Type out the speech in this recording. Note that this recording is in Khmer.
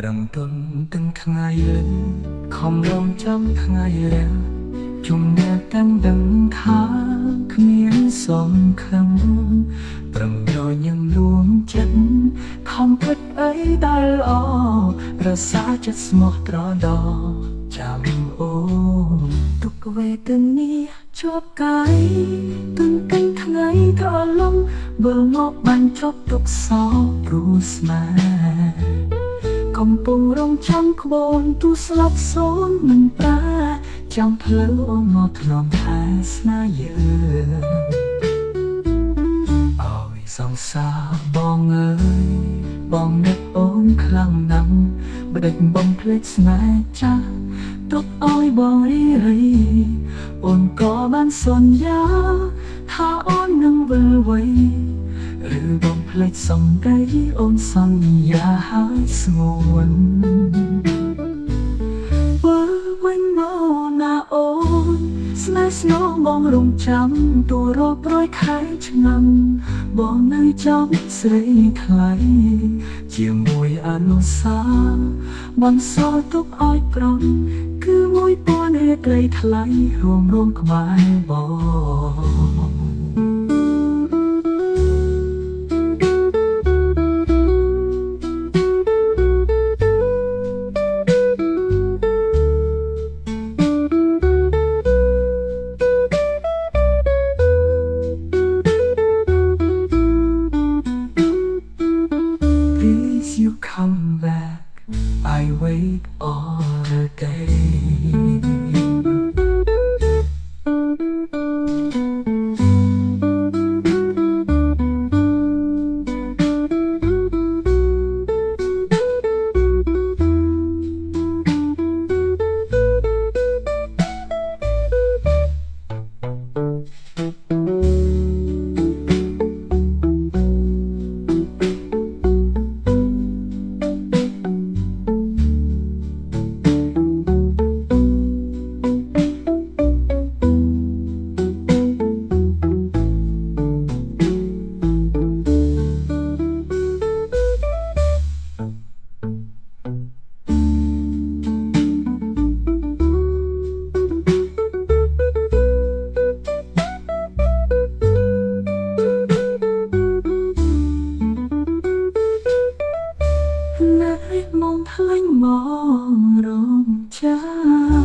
ប្រឹងទន់ទាំងថ្ងៃលឺខំរំចាំថ្ងៃរាំងជុំអ្នកទាំងដឹងថាគ្មានសំខាន់ប្រឹងរញញឹមលួងចិត្តខំគិតអីដែលល្អរសាចិត្តស្មោះត្រង់ចាំអូទុកវេទនាជាប់កាយទន្ទឹងថ្ងៃត្រឡប់បើមកបាញ់ជប់ទុកសោកព្រោះស្នេហ៍កំពុងរងចាំក្បូនទូស្លាប់សូនមិនប្រាចាំផ្លូវអូនមកធ្នមថែស្នេហ៍យើងអើយសង្សារបងអើយបងនឹកអូនខ្លាំងណាស់បដិញបំភ្លេចស្នេហ៍ចាស់ទុកឲ្យបងរីរីអូនក៏បានសន្យាថាអូននឹងវិលវ័យឬបំភ្លេចសង្កេតអូនសន្យាហើយស្ងួនបើវិញមកណាអូនស្នេហ៍ស្នូបងរងចាំទូរាប់រយខែឆ្នាំបងនៅចាំស្រីថ្លៃជាមួយអនុសាបានសល់ទុកឲ្យក្រំគឺមួយពណ៌នេក្រីថ្លៃរួមរងក្បែរបង Please you come back I wait all the day mong thanh mong rộn cha